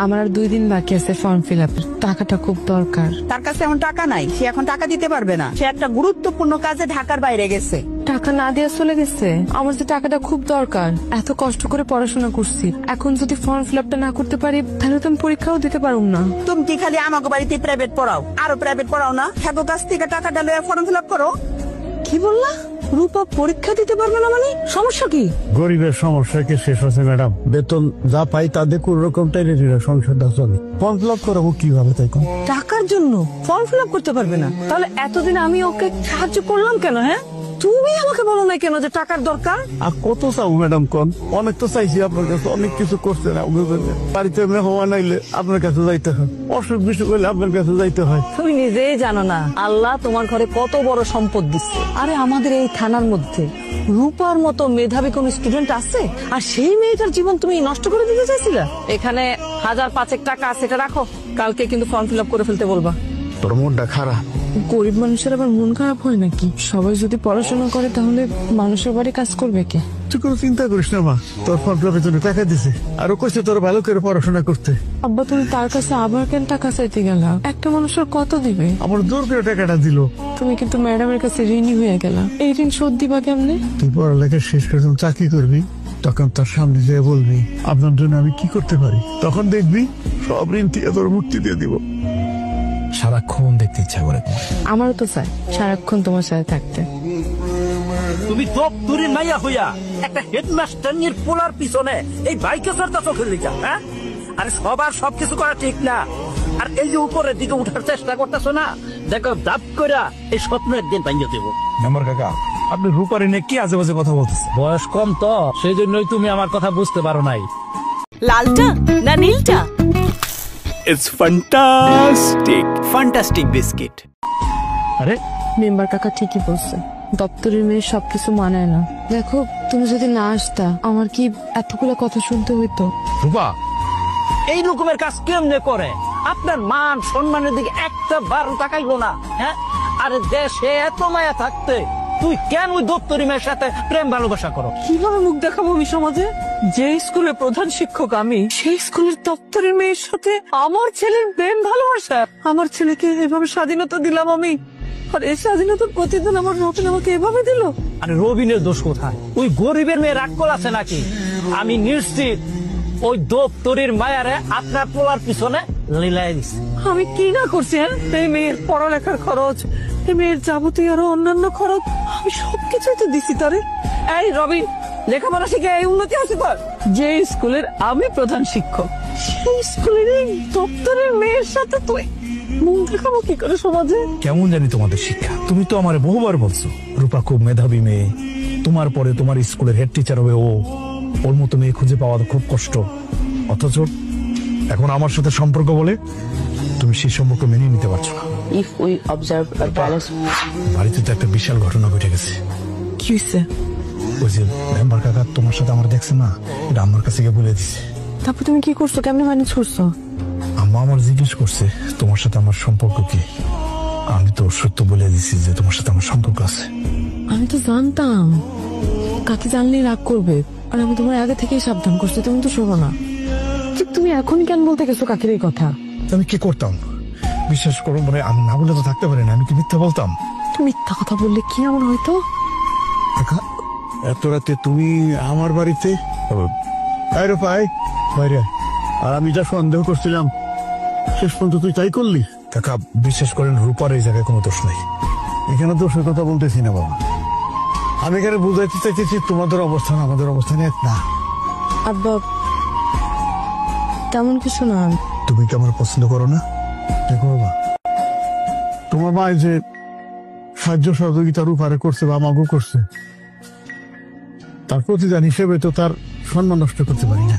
আমার আর 2 দিন বাকি আছে ফর্ম ফিল আপ, টাকাটা খুব দরকার। তার কাছে এখন টাকা নাই, সে এখন টাকা দিতে পারবে না, সে একটা গুরুত্বপূর্ণ কাজে ঢাকার বাইরে গেছে। টাকা না দিয়ে চলে গেছে? আমার যে টাকাটা খুব দরকার, এত কষ্ট করে পড়াশোনা করছি, এখন যদি ফর্ম ফিল আপটা না করতে পারি তাহলে তো আমি পরীক্ষাও দিতে পারবো না। তুমি কি খালি আমাকে বাড়িতে প্রাইভেট পড়াও? আরো প্রাইভেট পড়াও না? হ্যাঁ, কাছ থেকে টাকাটা লয়ে ফর্ম ফিল আপ করো। কি বললা? রূপা পরীক্ষা দিতে পারবে না মানে সমস্যা কি? গরিবের সমস্যা কি শেষ হচ্ছে ম্যাডাম? বেতন যা পাই তাদের কোন রকম টাইলে সংসারটা চলে। ফর্ম ফিল আপ করাবো কিভাবে? তাই কোন টাকার জন্য ফর্ম ফিল আপ করতে পারবে না? তাহলে এতদিন আমি ওকে সাহায্য করলাম কেন? হ্যাঁ, তুমি আমাকে বলো না কেন যে টাকার দরকার? আর কত চাও ম্যাডাম কোন? অনেক তো চাইছি আপনার কাছে, অনেক কিছু করছে না। বাড়িতে হওয়া নাইলে আপনার কাছে যাইতে হয়, অসুখ বিসুখ হলে আপনার কাছে যাইতে হয়। তুমি নিজেই জানো না আল্লাহ তোমার ঘরে কত বড় সম্পদ দিচ্ছে। আরে আমাদের এই থানার মধ্যে রূপার মতো মেধাবী কোন স্টুডেন্ট আছে? আর সেই মেয়েটার জীবন তুমি নষ্ট করে দিতে চাইছিলে। এখানে 1000-5 টাকা আছে, এটা রাখো, কালকে কিন্তু ফর্ম ফিল আপ করে ফেলতে বলবা। তোর মনটা খারাপ? গরিব মানুষের আবার মন খারাপ হয় নাকি? সবাই যদি পড়াশোনা করে তাহলে মানুষের বাড়ি কাজ করবে কে? তুই কোনো চিন্তা করিস না মা, তোর ফর্ম ফিল আপের জন্য টাকা দিছে, আরো কইছে তোর ভালো করে পড়াশোনা করতে। আব্বা, তুমি তার কাছে আবার কেন টাকা চাইতে গেলা? একটা মানুষের কত দিবে? আমার জোর করে টাকাটা দিল। তুমি কিন্তু ম্যাডামের কাছে ঋণী হয়ে গেলা, এই ঋণ শোধ দিবা কেমনে? তুই পড়ালেখা শেষ করে যখন চাকরি করবি তখন তার সামনে যেয়ে বলবি আপনার জন্য আমি কি করতে পারি, তখন দেখবি সব ঋণ থেকে তোর মুক্তি দিয়ে দিব। সারাক্ষণ দেখতে ইচ্ছা করে। আমারও তো চাই সারাক্ষণ তোমার সাথে থাকতে। তুমি দপ্তরি মাইয়া হইয়া একটা হেডমাস্টার নিয়ে পোলার পিছনে এই বাইকে চড়তা চোখের লিখা, হ্যাঁ? আরে সবার সবকিছু করা ঠিক না। আর এই যে উপরের দিকে উঠার চেষ্টা করতেছো না, দেখো দাপ কইরা এই স্বপ্ন একদিন ভাঙিয়ে দেবো। মেম্বার কাকা, আপনি রূপারি নিয়ে কি আজে বাজে কথা বলতেছেন? বয়স কম তো, সেই জন্যই তুমি আমার কথা বুঝতে পারো নাই। লালটা না নীলটা? It's fantastic biscuit. আরে মেম্বার কাকা ঠিকই বলছে, দপ্তরের মেয়ে সবকিছু মানায় না। দেখো, তুমি যদি না আসতা আমার কি এতগুলো কথা শুনতে হইতো? রূপা, এই রকমের কাজ কেমনে করে? আপনার মান সম্মানের দিকে একটা বার তাকাইলো না, হ্যাঁ? আরে দেশে এত মায়া থাকতে তুই কেন ওই দপ্তরি মেয়ের সাথে প্রেম ভালোবাসা করো? কিভাবে মুখ দেখাবো আমি সমাজে? যে স্কুলের প্রধান শিক্ষক আমি, সেই স্কুলের দপ্তরের মেয়ের সাথে আমার ছেলের প্রেম ভালোবাসা? আমার ছেলেকে এভাবে স্বাধীনতা দিলাম আমি, আর এই স্বাধীনতার প্রতিদিন আমার রতন আমাকে এভাবে দিল। আরে রবিনের দোষ কোথায়? ওই গরিবের মেয়ে রাগ আছে নাকি? আমি নিশ্চিত ওই দপ্তরির মায়ারে আপনার পোলার পিছনে লীলাই দিচ্ছে। আমি কি না করছি? এই মেয়ের পড়ালেখার খরচ, এই মেয়ের যাবতীয় আরো অন্যান্য খরচ আমি সবকিছুই তো দিছি তারে। এই রবি, লেখাপড়া শিখে এই উন্নতি আছে তোর? যে স্কুলের আমি প্রধান শিক্ষক, সেই স্কুলের এই দপ্তরের মেয়ের সাথে তুই মুখ দেখাবো কি করে সমাজে? কেমন জানি তোমাদের শিক্ষা। তুমি তো আমারে বহুবার বলছো রূপা খুব মেধাবী মেয়ে, তোমার পরে তোমার স্কুলের হেড টিচার হবে ও, ওর মতো মেয়ে খুঁজে পাওয়া খুব কষ্ট। অথচ এখন আমার সাথে সম্পর্ক বলে তুমি সেই সম্পর্ক মেনে নিতে পারছো না। If we observe a balance, বাড়িতে তো একটা বিশাল ঘটনা ঘটে গেছে। কি হয়েছে? ওই যে মেম্বার কাকা তোমার সাথে আমার দেখছে না, এটা আমার কাছে গিয়ে বলে দিছে। তারপর তুমি কি করছো? কেমনে ম্যানেজ করছো? আম্মা আমার জিজ্ঞেস করছে তোমার সাথে আমার সম্পর্ক কি, আমি তো সত্য বলে দিছি যে তোমার সাথে আমার সম্পর্ক আছে। আমি তো জানতাম কাকে জানলেই রাগ করবে, আর আমি তোমার আগে থেকেই সাবধান করছি, তুমি তো শোনো না। তুমি এখন কেন বলতে গেছো কাকের এই কথা? আমি কি করতাম বিশ্বাস করো, মানে আমি না বলে তো থাকতে পারি না। আমি কি মিথ্যা বলতাম? তুমি মিথ্যা কথা বললে কি এমন হয়তো? এত রাতে তুমি আমার বাড়িতে? বাইরে। আর আমি যা সন্দেহ করছিলাম শেষ পর্যন্ত তুই তাই করলি? কাকা বিশ্বাস করেন রূপার এই জায়গায় কোনো দোষ নাই। এখানে দোষের কথা বলতেছি না বাবা, আমি এখানে বুঝাইতে চাইতেছি তোমাদের অবস্থান আমাদের অবস্থানে এক না। আব্বা, তেমন কিছু না। তুমি কি আমার পছন্দ করো না? দেখো বাবা, তোমার মা যে সাহায্য সহযোগিতা রূপারে করছে বা আমাকেও করছে, তার প্রতিদান হিসেবে তো তার সম্মান নষ্ট করতে পারি না।